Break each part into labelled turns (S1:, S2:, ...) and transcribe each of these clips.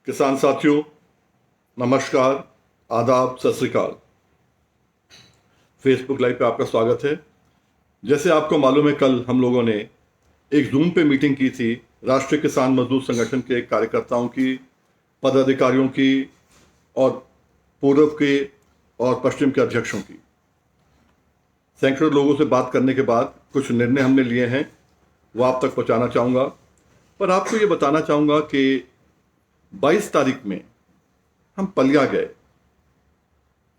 S1: किसान साथियों, नमस्कार, आदाब, सत श्री अकाल। फेसबुक लाइव पे आपका स्वागत है। जैसे आपको मालूम है, कल हम लोगों ने एक जूम पे मीटिंग की थी राष्ट्रीय किसान मजदूर संगठन के कार्यकर्ताओं की, पदाधिकारियों की और पूर्व के और पश्चिम के अध्यक्षों की। सैकड़ों लोगों से बात करने के बाद कुछ निर्णय हमने लिए हैं, वो आप तक पहुंचाना चाहूँगा। पर आपको ये बताना चाहूँगा कि 22 तारीख में हम पलिया गए।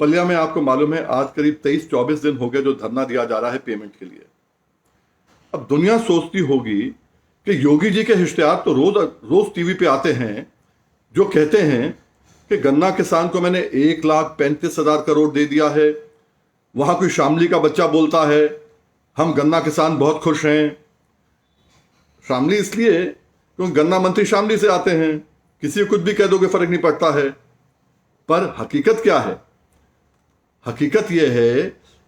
S1: पलिया में आपको मालूम है आज करीब 23-24 दिन हो गए जो धरना दिया जा रहा है पेमेंट के लिए। अब दुनिया सोचती होगी कि योगी जी के इश्तेहार तो रोज टीवी पे आते हैं जो कहते हैं कि गन्ना किसान को मैंने 1,35,000 करोड़ दे दिया है। वहां कोई शामली का बच्चा बोलता है हम गन्ना किसान बहुत खुश हैं। शामली इसलिए क्योंकि गन्ना मंत्री शामली से आते हैं, किसी को कुछ भी कह दोगे फर्क नहीं पड़ता है। पर हकीकत क्या है? हकीकत यह है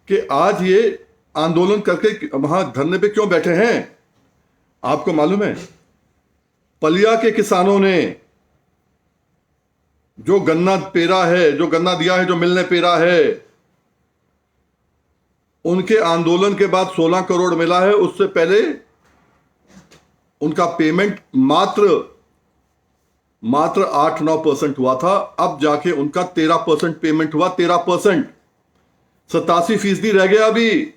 S1: कि आज ये आंदोलन करके वहां धरने पे क्यों बैठे हैं। आपको मालूम है, पलिया के किसानों ने जो गन्ना पेरा है, जो गन्ना दिया है, जो मिल ने पेरा है, उनके आंदोलन के बाद 16 करोड़ मिला है। उससे पहले उनका पेमेंट मात्र 8-9% हुआ था। अब जाके उनका 13% पेमेंट हुआ। 13%, 87% रह गया अभी।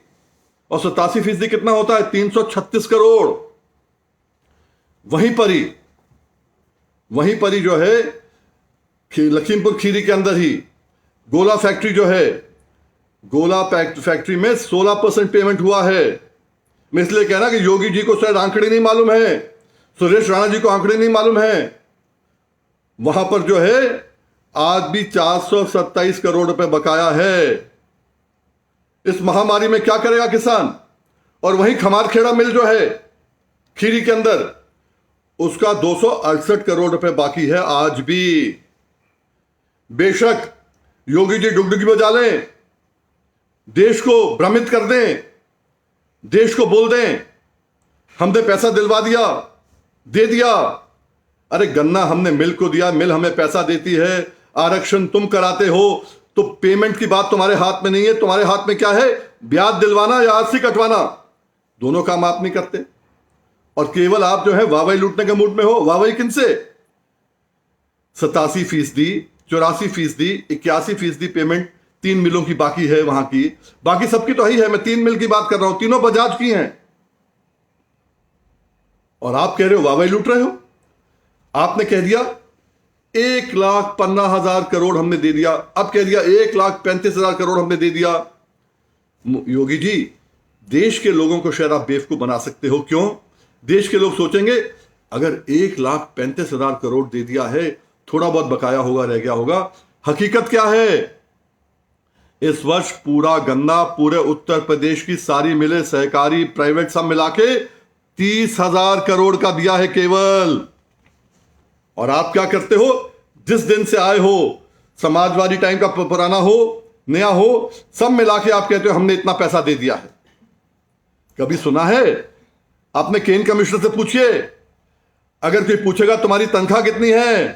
S1: और 87% कितना होता है? 336 करोड़। वहीं पर ही जो है लखीमपुर खीरी के अंदर ही गोला फैक्ट्री जो है, गोला फैक्ट्री में 16% पेमेंट हुआ है। मैं इसलिए कह रहा कि योगी जी को शायद आंकड़े नहीं मालूम है, सुरेश राणा जी को आंकड़े नहीं मालूम है। वहां पर जो है आज भी 427 करोड़ रुपए बकाया है। इस महामारी में क्या करेगा किसान? और वहीं खमारखेड़ा मिल जो है खीरी के अंदर, उसका 268 करोड़ रुपए बाकी है आज भी। बेशक योगी जी डुगडुगी बजा लें, देश को भ्रमित कर दें, देश को बोल दें हमने पैसा दिलवा दिया, दे दिया। अरे गन्ना हमने मिल को दिया, मिल हमें पैसा देती है, आरक्षण तुम कराते हो, तो पेमेंट की बात तुम्हारे हाथ में नहीं है। तुम्हारे हाथ में क्या है? ब्याज दिलवाना या आरसी कटवाना। दोनों काम आप नहीं करते और केवल आप जो है वाहवाही लूटने के मूड में हो। वाहवाही किनसे? 87%, 84%, 81% पेमेंट 3 मिलों की बाकी है वहां की। बाकी सबकी तो ही है, मैं 3 मिल की बात कर रहा हूं, तीनों बजाज की हैं। और आप कह रहे हो वाहवाही लूट रहे हो। आपने कह दिया 1,15,000 करोड़ हमने दे दिया, अब कह दिया 1,35,000 करोड़ हमने दे दिया। योगी जी, देश के लोगों को शायद आप बेवकूफ बना सकते हो। क्यों? देश के लोग सोचेंगे अगर 1,35,000 करोड़ दे दिया है, थोड़ा बहुत बकाया होगा, रह गया होगा। हकीकत क्या है? इस वर्ष पूरा गन्ना पूरे उत्तर प्रदेश की सारी मिले, सहकारी, प्राइवेट सब मिला के 30,000 करोड़ का दिया है केवल। और आप क्या करते हो? जिस दिन से आए हो, समाजवादी टाइम का पुराना हो, नया हो, सब मिला के आप कहते हो हमने इतना पैसा दे दिया है। कभी सुना है? आपने केन कमिश्नर से पूछिए। अगर कोई पूछेगा तुम्हारी तनख्वाह कितनी है,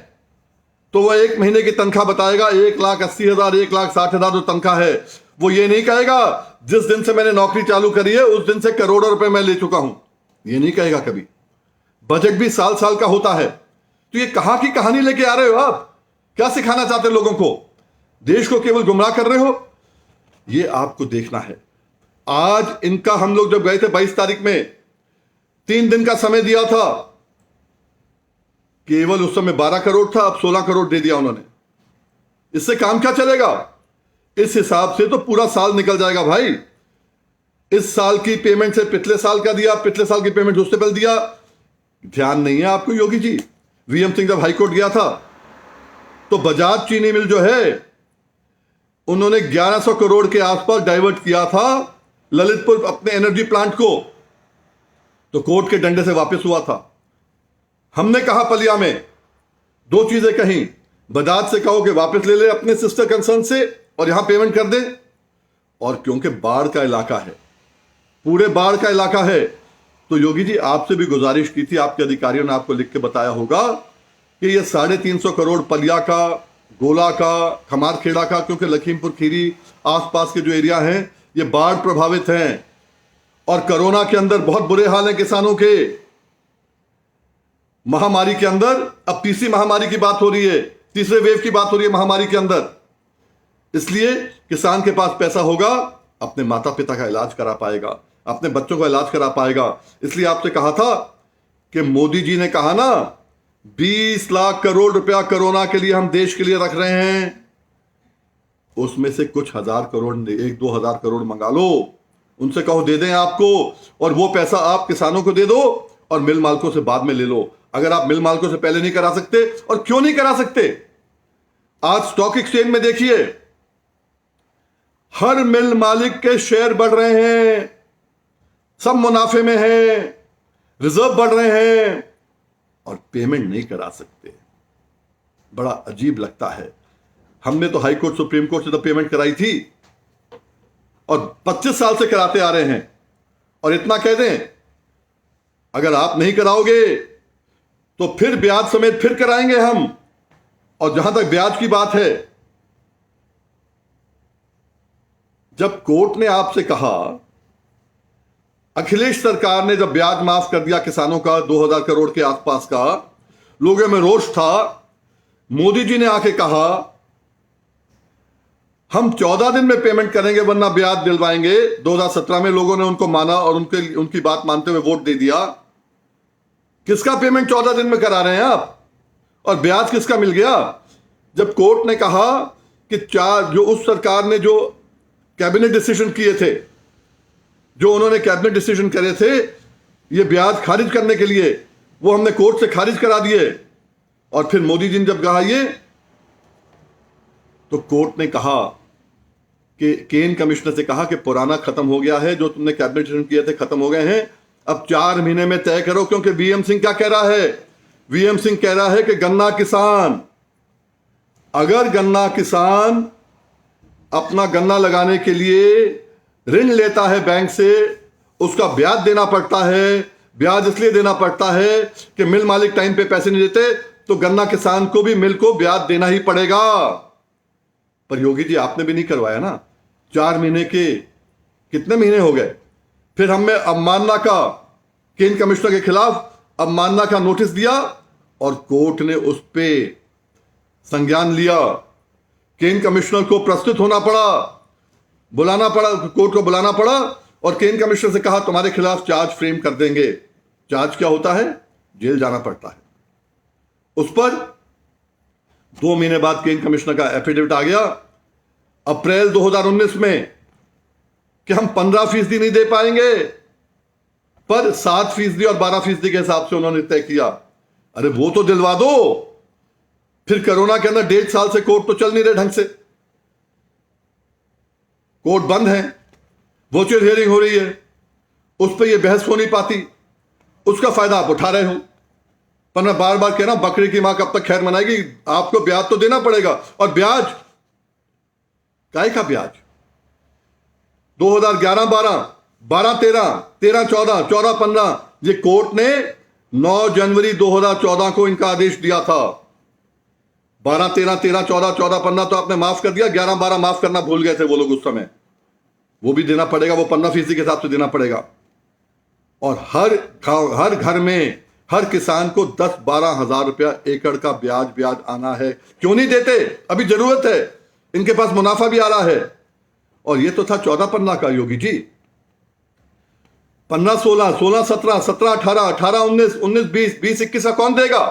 S1: तो वह 1 महीने की तनख्वाह बताएगा। 1,80,000, 1,60,000 जो तनख्वाह है, वो ये नहीं कहेगा जिस दिन से मैंने नौकरी चालू करी है उस दिन से करोड़ों रुपए मैं ले चुका हूं। ये नहीं कहेगा कभी। बजट भी साल साल का होता है। तो ये कहां की कहानी लेके आ रहे हो आप? क्या सिखाना चाहते लोगों को? देश को केवल गुमराह कर रहे हो। ये आपको देखना है। आज इनका हम लोग जब गए थे 22 तारीख में, 3 दिन का समय दिया था। केवल उस समय 12 करोड़ था, अब 16 करोड़ दे दिया उन्होंने। इससे काम क्या चलेगा? इस हिसाब से तो पूरा साल निकल जाएगा भाई। इस साल की पेमेंट से पिछले साल का दिया, पिछले साल की पेमेंट उससे पहले दिया। ध्यान नहीं है आपको योगी जी? वीएम सिंह जब हाईकोर्ट गया था तो बजाज चीनी मिल जो है उन्होंने 1100 करोड़ के आसपास डाइवर्ट किया था ललितपुर अपने एनर्जी प्लांट को, तो कोर्ट के डंडे से वापस हुआ था। हमने कहा पलिया में 2 चीजें कहीं। बजाज से कहो कि वापस ले ले अपने सिस्टर कंसर्न से और यहां पेमेंट कर दे। और क्योंकि बाढ़ का इलाका है, पूरे बाढ़ का इलाका है, तो योगी जी आपसे भी गुजारिश की थी, आपके अधिकारियों ने आपको लिख के बताया होगा कि ये 350 करोड़ पलिया का, गोला का, खमारखेड़ा का, क्योंकि लखीमपुर खीरी आसपास के जो एरिया हैं ये बाढ़ प्रभावित हैं और कोरोना के अंदर बहुत बुरे हाल हैं किसानों के। महामारी के अंदर अब तीसरी महामारी की बात हो रही है, तीसरे वेव की बात हो रही है महामारी के अंदर। इसलिए किसान के पास पैसा होगा, अपने माता पिता का इलाज करा पाएगा, अपने बच्चों का इलाज करा पाएगा। इसलिए आपसे कहा था कि मोदी जी ने कहा ना 20 लाख करोड़ रुपया कोरोना के लिए हम देश के लिए रख रहे हैं, उसमें से कुछ हजार करोड़, 1-2 हजार करोड़ मंगा लो, उनसे कहो दे दें आपको, और वो पैसा आप किसानों को दे दो और मिल मालिकों से बाद में ले लो। अगर आप मिल मालिकों से पहले नहीं करा सकते, और क्यों नहीं करा सकते, आज स्टॉक एक्सचेंज में देखिए हर मिल मालिक के शेयर बढ़ रहे हैं, सब मुनाफे में हैं, रिजर्व बढ़ रहे हैं, और पेमेंट नहीं करा सकते। बड़ा अजीब लगता है। हमने तो हाई कोर्ट, सुप्रीम कोर्ट से तो पेमेंट कराई थी और 25 साल से कराते आ रहे हैं, और इतना कह दें अगर आप नहीं कराओगे तो फिर ब्याज समेत फिर कराएंगे हम। और जहां तक ब्याज की बात है, जब कोर्ट ने आपसे कहा, अखिलेश सरकार ने जब ब्याज माफ कर दिया किसानों का 2000 करोड़ के आसपास का, लोगों में रोष था। मोदी जी ने आके कहा हम 14 दिन में पेमेंट करेंगे वरना ब्याज दिलवाएंगे। 2017 में लोगों ने उनको माना और उनकी बात मानते हुए वोट दे दिया। किसका पेमेंट 14 दिन में करा रहे हैं आप, और ब्याज किसका मिल गया? जब कोर्ट ने कहा कि जो उस सरकार ने जो कैबिनेट डिसीजन किए थे, जो उन्होंने कैबिनेट डिसीजन करे थे ये ब्याज खारिज करने के लिए, वो हमने कोर्ट से खारिज करा दिए। और फिर मोदी जी ने जब कहा ये, तो कोर्ट ने कहा कि केन कमिश्नर से कहा कि पुराना खत्म हो गया है, जो तुमने कैबिनेट डिसीजन किए थे खत्म हो गए हैं, अब 4 महीने में तय करो। क्योंकि वीएम सिंह क्या कह रहा है? वीएम सिंह कह रहा है कि गन्ना किसान, अगर गन्ना किसान अपना गन्ना लगाने के लिए ऋण लेता है बैंक से, उसका ब्याज देना पड़ता है। ब्याज इसलिए देना पड़ता है कि मिल मालिक टाइम पे पैसे नहीं देते, तो गन्ना किसान को भी मिल को ब्याज देना ही पड़ेगा। पर योगी जी आपने भी नहीं करवाया ना। 4 महीने के कितने महीने हो गए? फिर हमने अवमानना का, केन कमिश्नर के खिलाफ अवमानना का नोटिस दिया और कोर्ट ने उस पर संज्ञान लिया। केन कमिश्नर को प्रस्तुत होना पड़ा, बुलाना पड़ा, कोर्ट को बुलाना पड़ा, और केन कमिश्नर से कहा तुम्हारे खिलाफ चार्ज फ्रेम कर देंगे। चार्ज क्या होता है? जेल जाना पड़ता है। उस पर 2 महीने बाद केन कमिश्नर का एफिडेविट आ गया अप्रैल 2019 में कि हम 15% नहीं दे पाएंगे, पर 7% और 12% के हिसाब से उन्होंने तय किया। अरे वो तो दिलवा दो। फिर कोरोना के अंदर 1.5 साल से कोर्ट तो चल नहीं रहे ढंग से, कोर्ट बंद है, वर्चुअल हियरिंग हो रही है, उस पर यह बहस हो नहीं पाती। उसका फायदा आप उठा रहे हो। पर मैं बार बार कह रहा हूं, बकरी की मां कब तक खैर मनाएगी? आपको ब्याज तो देना पड़ेगा। और ब्याज काय का ब्याज? 2011-12, 12-13, 13-14, 14-15, ये कोर्ट ने 9 जनवरी 2014 को इनका आदेश दिया था। 12-13, 13-14, 14-15 तो आपने माफ कर दिया, 11-12 माफ करना भूल गए थे वो लोग उस समय। वो भी देना पड़ेगा, वो 15% के हिसाब से देना पड़ेगा। और हर घर में हर किसान को 10-12 हजार रुपया एकड़ का ब्याज आना है। क्यों नहीं देते? अभी जरूरत है, इनके पास मुनाफा भी आ रहा है। और ये तो था 14-15 का योगी जी। 15-16, 16-17, 17-18, 18-19, 19-20, 20-21 का कौन देगा?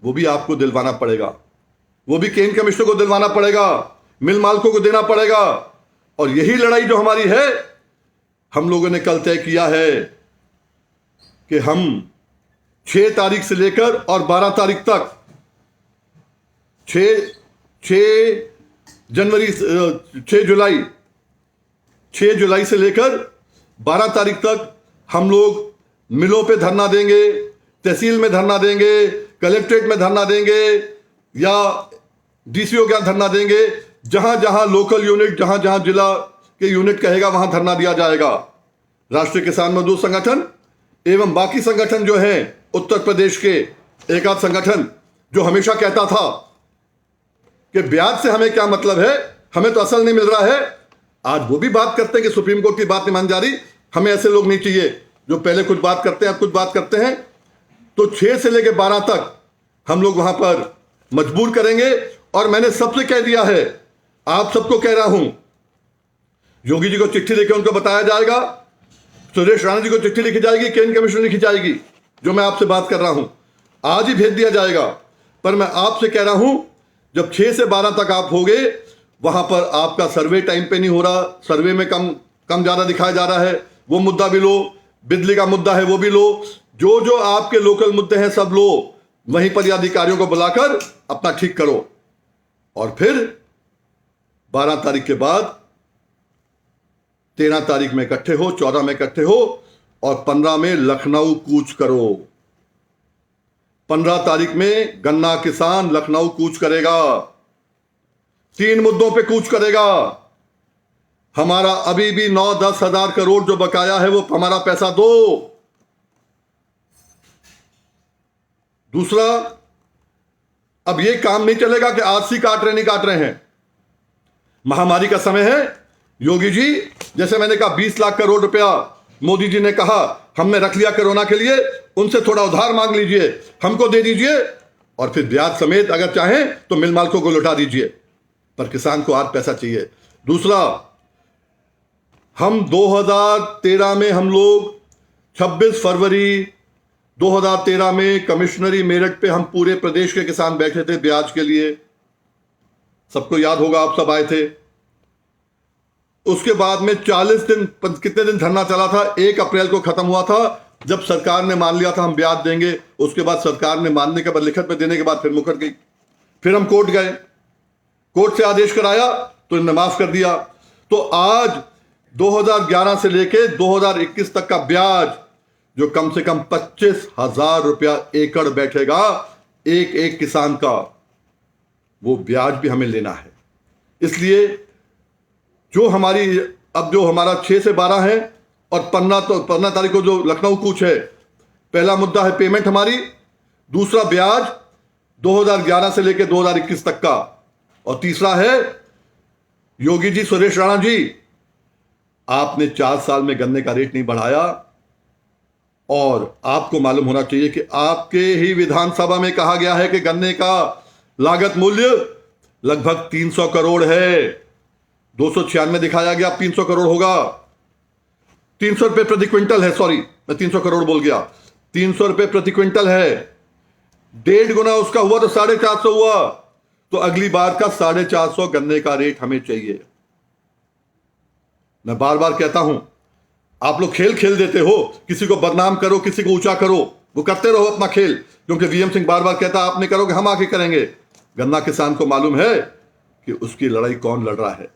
S1: वो भी आपको दिलवाना पड़ेगा, वो भी केन कमिश्नर को दिलवाना पड़ेगा, मिल मालिकों को देना पड़ेगा। और यही लड़ाई जो हमारी है, हम लोगों ने कल तय किया है कि हम 6 तारीख से लेकर और 12 तारीख तक, 6 जुलाई से लेकर 12 तारीख तक हम लोग मिलों पे धरना देंगे, तहसील में धरना देंगे, कलेक्ट्रेट में धरना देंगे, या डीसीओ के यहाँ धरना देंगे। जहां जहां लोकल यूनिट, जहां जहां जिला के यूनिट कहेगा वहां धरना दिया जाएगा। राष्ट्रीय किसान मजदूर संगठन एवं बाकी संगठन जो हैं उत्तर प्रदेश के, एक आध संगठन जो हमेशा कहता था कि ब्याज से हमें क्या मतलब है, हमें तो असल नहीं मिल रहा है, आज वो भी बात करते हैं कि सुप्रीम कोर्ट की बात नहीं मान जा रही। हमें ऐसे लोग नहीं चाहिए जो पहले कुछ बात करते हैं, अब कुछ बात करते हैं। तो 6 से लेकर 12 तक हम लोग वहां पर मजबूर करेंगे। और मैंने सबसे कह दिया है, आप सबको कह रहा हूं, योगी जी को चिट्ठी लिखे उनको बताया जाएगा, सुरेश राणा जी को चिट्ठी लिखी जाएगी, केन कमीशन लिखी जाएगी, जो मैं आपसे बात कर रहा हूं आज ही भेज दिया जाएगा। पर मैं आपसे कह रहा हूं, जब 6 से 12 तक आप होगे, वहां पर आपका सर्वे टाइम पे नहीं हो रहा, सर्वे में कम ज्यादा दिखाया जा रहा है, वो मुद्दा भी लो, बिजली का मुद्दा है वो भी लो, जो जो आपके लोकल मुद्दे हैं सब लो, वहीं पर अधिकारियों को बुलाकर अपना ठीक करो। और फिर 12 तारीख के बाद 13 तारीख में इकट्ठे हो, 14 में इकट्ठे हो और 15 में लखनऊ कूच करो। 15 तारीख में गन्ना किसान लखनऊ कूच करेगा, 3 मुद्दों पे कूच करेगा। हमारा अभी भी 9-10 हजार करोड़ जो बकाया है वो हमारा पैसा दो। दूसरा, अब ये काम नहीं चलेगा कि आरसी काट रहे नहीं काट रहे हैं। महामारी का समय है योगी जी, जैसे मैंने कहा 20 लाख करोड़ रुपया मोदी जी ने कहा हमने रख लिया कोरोना के लिए, उनसे थोड़ा उधार मांग लीजिए, हमको दे दीजिए और फिर ब्याज समेत अगर चाहें तो मिल मालिकों को लौटा दीजिए, पर किसान को आज पैसा चाहिए। दूसरा, हम 2013 में हम लोग 26 फरवरी 2013 में कमिश्नरी मेरठ पे हम पूरे प्रदेश के किसान बैठे थे ब्याज के लिए, सबको याद होगा, आप सब आए थे। उसके बाद में 40 दिन, कितने दिन धरना चला था, 1 अप्रैल को खत्म हुआ था, जब सरकार ने मान लिया था हम ब्याज देंगे। उसके बाद सरकार ने मानने के बाद, लिखित में देने के बाद फिर मुकर गई। फिर हम कोर्ट गए, कोर्ट से आदेश कराया तो इन्होंने माफ कर दिया। तो आज 2011 से लेके 2021 तक का ब्याज जो कम से कम 25,000 रुपया एकड़ बैठेगा एक एक किसान का, वो ब्याज भी हमें लेना है। इसलिए जो हमारी अब जो हमारा 6 से 12 है और 15 तारीख को जो लखनऊ कूच है, पहला मुद्दा है पेमेंट हमारी, दूसरा ब्याज 2011 से लेकर 2021 तक का, और तीसरा है योगी जी, सुरेश राणा जी, आपने 4 साल में गन्ने का रेट नहीं बढ़ाया। और आपको मालूम होना चाहिए कि आपके ही विधानसभा में कहा गया है कि गन्ने का लागत मूल्य लगभग 300 करोड़ है, 296 दिखाया गया, 300 करोड़ होगा। 300 रुपए प्रति क्विंटल है, सॉरी मैं 300 करोड़ बोल गया, 300 रुपए प्रति क्विंटल है। 1.5 गुना उसका हुआ तो 450 हुआ, तो अगली बार का 450 गन्ने का रेट हमें चाहिए। मैं बार बार कहता हूं, आप लोग खेल खेल देते हो, किसी को बदनाम करो, किसी को ऊंचा करो, वो करते रहो अपना खेल, क्योंकि वीएम सिंह बार बार कहता आप नहीं करोगे हम आके करेंगे। गन्ना किसान को मालूम है कि उसकी लड़ाई कौन लड़ रहा है,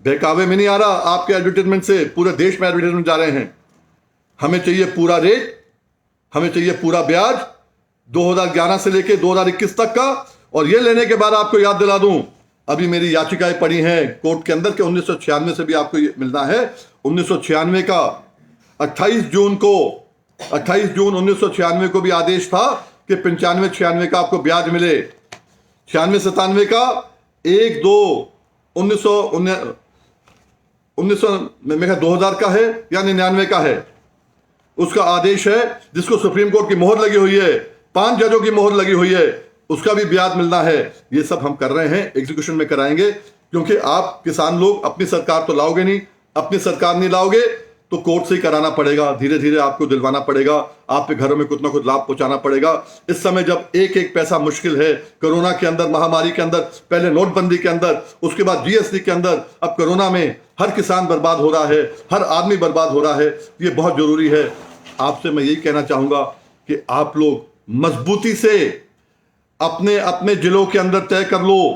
S1: बहकावे में नहीं आ रहा। आपके एडवर्टाइजमेंट से पूरे देश में एडवर्टाइजमेंट जा रहे हैं। हमें चाहिए पूरा रेट, हमें चाहिए पूरा ब्याज 2011 से लेकर 2021 तक का। और ये लेने के बाद आपको याद दिला दूं, अभी मेरी याचिकाएं पड़ी हैं कोर्ट के अंदर के 1996 से भी आपको ये मिलना है। 1996 का 28 जून 1996 को भी आदेश था कि 95-96 का आपको ब्याज मिले, 96-97 का 2000 का है या 99 का है, उसका आदेश है जिसको सुप्रीम कोर्ट की मोहर लगी हुई है, 5 जजों की मोहर लगी हुई है, उसका भी ब्याज मिलना है। ये सब हम कर रहे हैं, एग्जीक्यूशन में कराएंगे, क्योंकि आप किसान लोग अपनी सरकार तो लाओगे नहीं, अपनी सरकार नहीं लाओगे तो कोर्ट से ही कराना पड़ेगा, धीरे धीरे आपको दिलवाना पड़ेगा, आपके घरों में कुछ ना कुछ लाभ पहुंचाना पड़ेगा। इस समय जब एक एक पैसा मुश्किल है, कोरोना के अंदर, महामारी के अंदर, पहले नोटबंदी के अंदर, उसके बाद जीएसटी के अंदर, अब कोरोना में हर किसान बर्बाद हो रहा है, हर आदमी बर्बाद हो रहा है। ये बहुत जरूरी है। आपसे मैं यही कहना चाहूंगा कि आप लोग मजबूती से अपने अपने जिलों के अंदर तय कर लो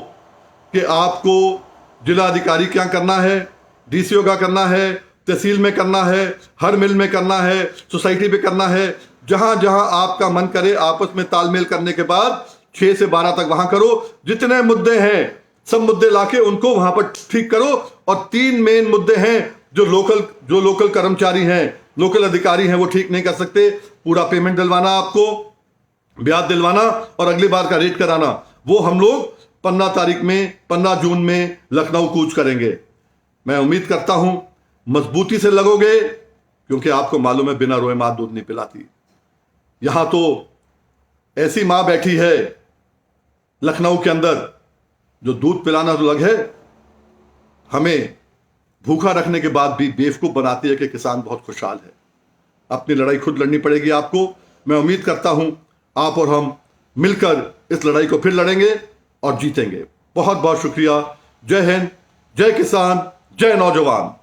S1: कि आपको जिला अधिकारी क्या करना है, डीसीओ का करना है, तहसील में करना है, हर मिल में करना है, सोसाइटी पे करना है, जहां जहां आपका मन करे आपस में तालमेल करने के बाद 6 से 12 तक वहां करो। जितने मुद्दे हैं सब मुद्दे लाके उनको वहां पर ठीक करो। और 3 मेन मुद्दे हैं जो लोकल कर्मचारी हैं, लोकल अधिकारी हैं, वो ठीक नहीं कर सकते। पूरा पेमेंट दिलवाना आपको, ब्याज दिलवाना और अगली बार का रेट कराना, वो हम लोग 15 जून में लखनऊ कूच करेंगे। मैं उम्मीद करता हूं मजबूती से लगोगे, क्योंकि आपको मालूम है बिना रोए मां दूध नहीं पिलाती। यहां तो ऐसी मां बैठी है लखनऊ के अंदर जो दूध पिलाना तो लग है, हमें भूखा रखने के बाद भी बेवकूफ बनाती है कि किसान बहुत खुशहाल है। अपनी लड़ाई खुद लड़नी पड़ेगी आपको। मैं उम्मीद करता हूं आप और हम मिलकर इस लड़ाई को फिर लड़ेंगे और जीतेंगे। बहुत बहुत शुक्रिया। जय हिंद, जय किसान, जय नौजवान।